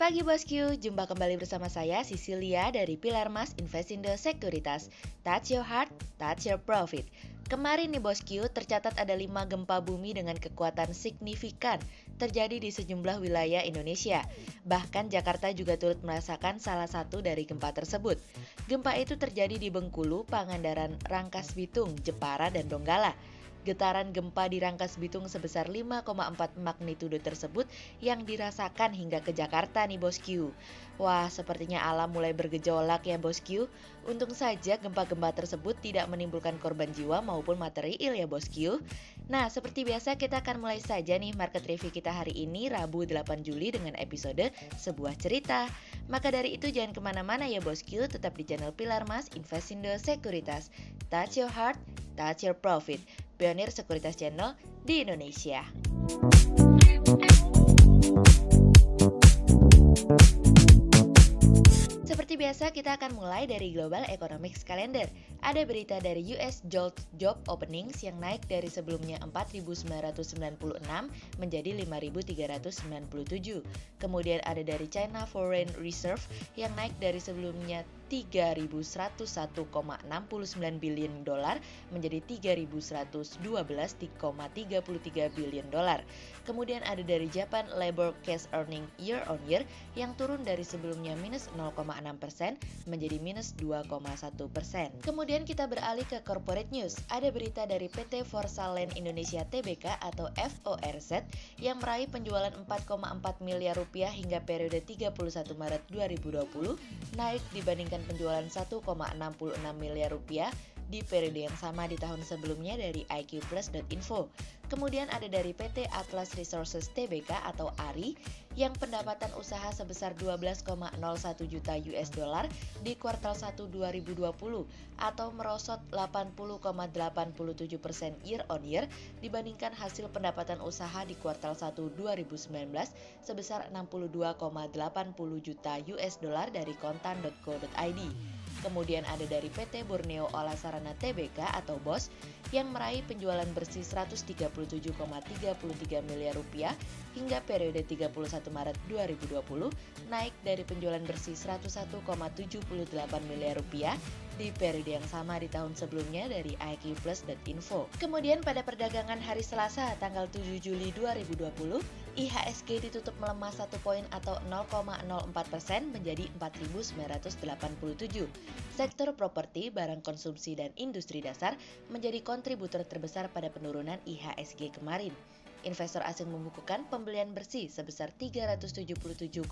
pagi bosku, jumpa kembali bersama saya Cecilia dari Pilar Mas Investindo Sekuritas. Touch your heart, touch your profit. Kemarin nih bosku, tercatat ada 5 gempa bumi dengan kekuatan signifikan terjadi di sejumlah wilayah Indonesia. Bahkan Jakarta juga turut merasakan salah satu dari gempa tersebut. Gempa itu terjadi di Bengkulu, Pangandaran, Rangkas Bitung, Jepara, dan Donggala. Getaran gempa di Rangkas Bitung sebesar 5,4 magnitudo tersebut yang dirasakan hingga ke Jakarta nih bosku. Wah, sepertinya alam mulai bergejolak ya bosku. Untung saja gempa-gempa tersebut tidak menimbulkan korban jiwa maupun material ya bosku. Nah, seperti biasa kita akan mulai saja nih market review kita hari ini Rabu 8 Juli dengan episode Sebuah Cerita. Maka dari itu jangan kemana-mana ya bosku, tetap di channel Pilar Mas Investindo Sekuritas. Touch your heart, touch your profit. Pionir Sekuritas Channel di Indonesia. Seperti biasa kita akan mulai dari Global Economics Calendar. Ada berita dari US Job Openings yang naik dari sebelumnya 4.996 menjadi 5.397. Kemudian ada dari China Foreign Reserve yang naik dari sebelumnya 3.101,69 billion dolar menjadi 3.112,33 billion dolar. Kemudian ada dari Japan Labor Cash Earning Year on Year yang turun dari sebelumnya minus 0,6% menjadi minus 2,1%. Kemudian kita beralih ke corporate news. Ada berita dari PT Forza Land Indonesia Tbk atau FORZ yang meraih penjualan 4,4 miliar rupiah hingga periode 31 Maret 2020, naik dibandingkan penjualan 1,66 miliar rupiah di periode yang sama di tahun sebelumnya dari iqplus.info. Kemudian ada dari PT Atlas Resources Tbk atau ARI yang pendapatan usaha sebesar 12,01 juta US dollar di kuartal 1 2020 atau merosot 80,87% year on year dibandingkan hasil pendapatan usaha di kuartal 1 2019 sebesar 62,80 juta US dollar dari kontan.co.id. Kemudian ada dari PT Borneo Olah Sarana Tbk atau BOS yang meraih penjualan bersih 137,33 miliar rupiah hingga periode 31 Maret 2020, naik dari penjualan bersih 101,78 miliar rupiah di periode yang sama di tahun sebelumnya dari iqplus.info. Kemudian pada perdagangan hari Selasa tanggal 7 Juli 2020, IHSG ditutup melemah 1 poin atau 0,04% menjadi 4.987. Sektor properti, barang konsumsi, dan industri dasar menjadi kontributor terbesar pada penurunan IHSG kemarin. Investor asing membukukan pembelian bersih sebesar 377,4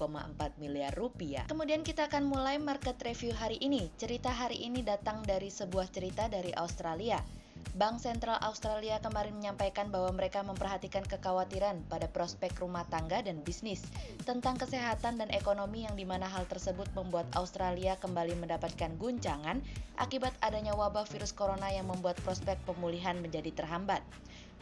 miliar rupiah. Kemudian kita akan mulai market review hari ini. Cerita hari ini datang dari sebuah cerita dari Australia. Bank Sentral Australia kemarin menyampaikan bahwa mereka memperhatikan kekhawatiran pada prospek rumah tangga dan bisnis tentang kesehatan dan ekonomi yang dimana hal tersebut membuat Australia kembali mendapatkan guncangan akibat adanya wabah virus corona yang membuat prospek pemulihan menjadi terhambat.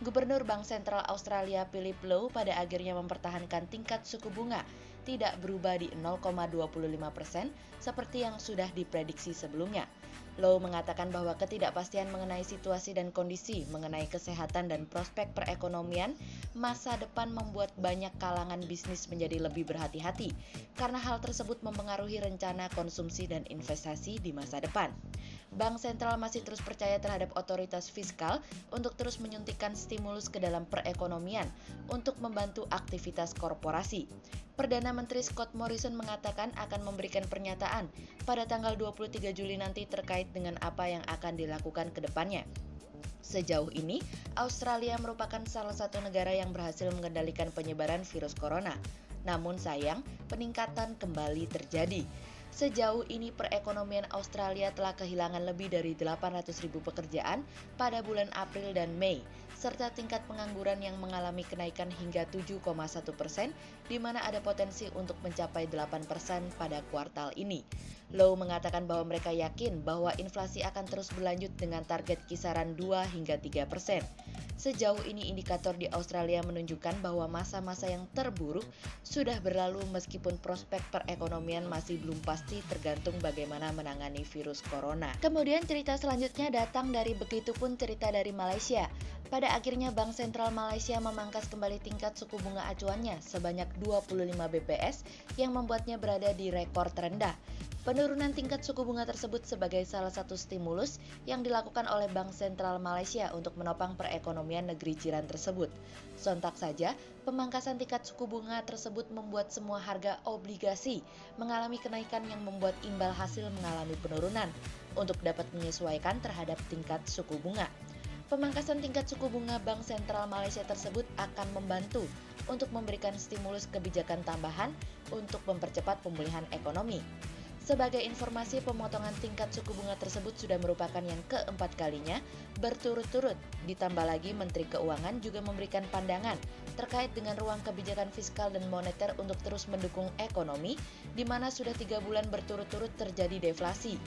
Gubernur Bank Sentral Australia Philip Lowe pada akhirnya mempertahankan tingkat suku bunga tidak berubah di 0,25% seperti yang sudah diprediksi sebelumnya. Lowe mengatakan bahwa ketidakpastian mengenai situasi dan kondisi mengenai kesehatan dan prospek perekonomian masa depan membuat banyak kalangan bisnis menjadi lebih berhati-hati karena hal tersebut mempengaruhi rencana konsumsi dan investasi di masa depan. Bank sentral masih terus percaya terhadap otoritas fiskal untuk terus menyuntikkan stimulus ke dalam perekonomian untuk membantu aktivitas korporasi. Perdana Menteri Scott Morrison mengatakan akan memberikan pernyataan pada tanggal 23 Juli nanti terkait dengan apa yang akan dilakukan ke depannya. Sejauh ini, Australia merupakan salah satu negara yang berhasil mengendalikan penyebaran virus corona. Namun sayang, peningkatan kembali terjadi. Sejauh ini perekonomian Australia telah kehilangan lebih dari 800.000 pekerjaan pada bulan April dan Mei, serta tingkat pengangguran yang mengalami kenaikan hingga 7,1%, di mana ada potensi untuk mencapai 8% pada kuartal ini. Low mengatakan bahwa mereka yakin bahwa inflasi akan terus berlanjut dengan target kisaran 2 hingga 3%. Sejauh ini indikator di Australia menunjukkan bahwa masa-masa yang terburuk sudah berlalu meskipun prospek perekonomian masih belum pasti tergantung bagaimana menangani virus corona. Kemudian cerita selanjutnya datang dari begitupun cerita dari Malaysia. Pada akhirnya Bank Sentral Malaysia memangkas kembali tingkat suku bunga acuannya sebanyak 25 BPS yang membuatnya berada di rekor terendah. Penurunan tingkat suku bunga tersebut sebagai salah satu stimulus yang dilakukan oleh Bank Sentral Malaysia untuk menopang perekonomian negeri jiran tersebut. Sontak saja, pemangkasan tingkat suku bunga tersebut membuat semua harga obligasi mengalami kenaikan yang membuat imbal hasil mengalami penurunan untuk dapat menyesuaikan terhadap tingkat suku bunga. Pemangkasan tingkat suku bunga Bank Sentral Malaysia tersebut akan membantu untuk memberikan stimulus kebijakan tambahan untuk mempercepat pemulihan ekonomi. Sebagai informasi, pemotongan tingkat suku bunga tersebut sudah merupakan yang keempat kalinya berturut-turut. Ditambah lagi, Menteri Keuangan juga memberikan pandangan terkait dengan ruang kebijakan fiskal dan moneter untuk terus mendukung ekonomi, di mana sudah 3 bulan berturut-turut terjadi deflasi.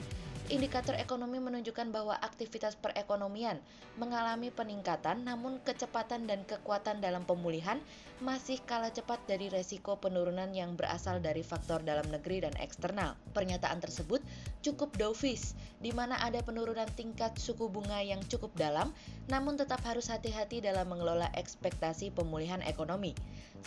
Indikator ekonomi menunjukkan bahwa aktivitas perekonomian mengalami peningkatan, namun kecepatan dan kekuatan dalam pemulihan masih kalah cepat dari resiko penurunan yang berasal dari faktor dalam negeri dan eksternal. Pernyataan tersebut cukup dovish, di mana ada penurunan tingkat suku bunga yang cukup dalam, namun tetap harus hati-hati dalam mengelola ekspektasi pemulihan ekonomi.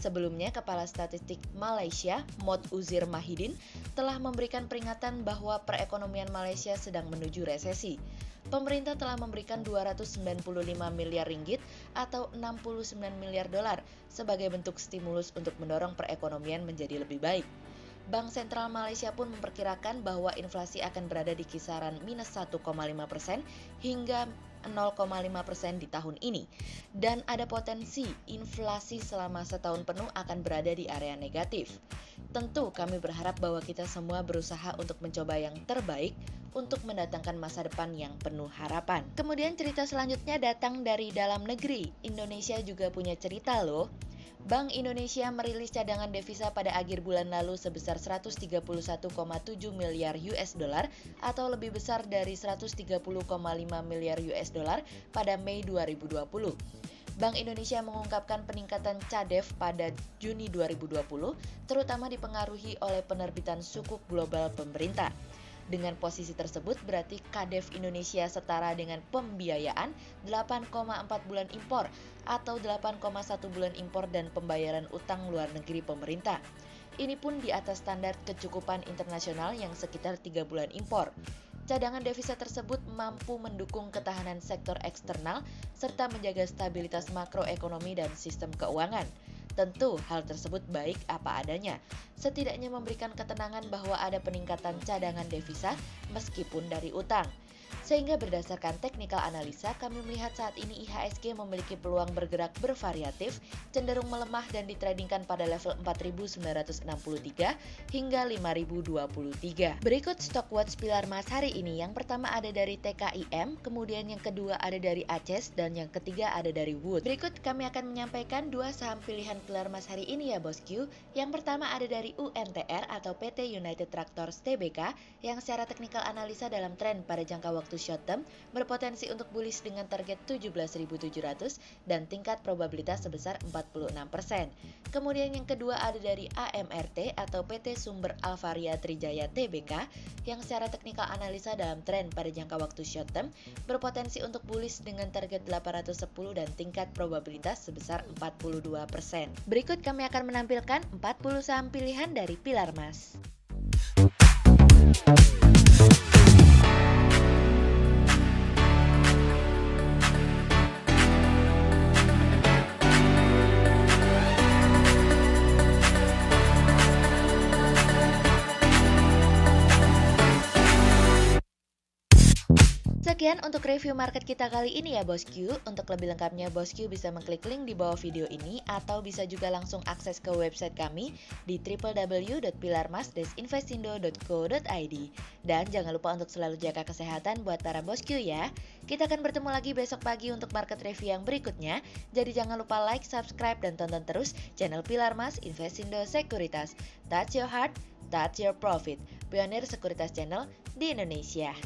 Sebelumnya, Kepala Statistik Malaysia, Mod Uzir Mahidin, telah memberikan peringatan bahwa perekonomian Malaysia sedang menuju resesi. Pemerintah telah memberikan 295 miliar ringgit atau 69 miliar dolar sebagai bentuk stimulus untuk mendorong perekonomian menjadi lebih baik. Bank Sentral Malaysia pun memperkirakan bahwa inflasi akan berada di kisaran minus 1,5% hingga 0,5% di tahun ini, dan ada potensi inflasi selama setahun penuh akan berada di area negatif. Tentu kami berharap bahwa kita semua berusaha untuk mencoba yang terbaik untuk mendatangkan masa depan yang penuh harapan. Kemudian cerita selanjutnya datang dari dalam negeri. Indonesia juga punya cerita loh. Bank Indonesia merilis cadangan devisa pada akhir bulan lalu sebesar 131,7 miliar US dollar atau lebih besar dari 130,5 miliar US dollar pada Mei 2020. Bank Indonesia mengungkapkan peningkatan CADEV pada Juni 2020 terutama dipengaruhi oleh penerbitan sukuk global pemerintah. Dengan posisi tersebut berarti KADEV Indonesia setara dengan pembiayaan 8,4 bulan impor atau 8,1 bulan impor dan pembayaran utang luar negeri pemerintah. Ini pun di atas standar kecukupan internasional yang sekitar 3 bulan impor. Cadangan devisa tersebut mampu mendukung ketahanan sektor eksternal serta menjaga stabilitas makroekonomi dan sistem keuangan. Tentu hal tersebut baik apa adanya, setidaknya memberikan ketenangan bahwa ada peningkatan cadangan devisa meskipun dari utang. Sehingga berdasarkan technical analisa, kami melihat saat ini IHSG memiliki peluang bergerak bervariatif, cenderung melemah dan ditradingkan pada level 4.963 hingga 5.023. Berikut stock watch pilar emas hari ini. Yang pertama ada dari TKIM, kemudian yang kedua ada dari ACES, dan yang ketiga ada dari Wood. Berikut kami akan menyampaikan 2 saham pilihan pilar emas hari ini ya bosku. Yang pertama ada dari UNTR atau PT United Tractors Tbk yang secara technical analisa dalam tren pada jangka waktu short term berpotensi untuk bullish dengan target 17.700 dan tingkat probabilitas sebesar 46%. Kemudian yang kedua ada dari AMRT atau PT Sumber Alvaria Trijaya Tbk yang secara technical analisa dalam tren pada jangka waktu short term berpotensi untuk bullish dengan target 810 dan tingkat probabilitas sebesar 42%. Berikut kami akan menampilkan 40 saham pilihan dari pilar emas. Sekian untuk review market kita kali ini ya bosku. Untuk lebih lengkapnya bosku bisa mengklik link di bawah video ini atau bisa juga langsung akses ke website kami di www.pilarmas-investindo.co.id. Dan jangan lupa untuk selalu jaga kesehatan buat para bosku ya. Kita akan bertemu lagi besok pagi untuk market review yang berikutnya. Jadi jangan lupa like, subscribe, dan tonton terus channel Pilar Mas Investindo Sekuritas. Touch your heart, touch your profit. pionir sekuritas channel di Indonesia.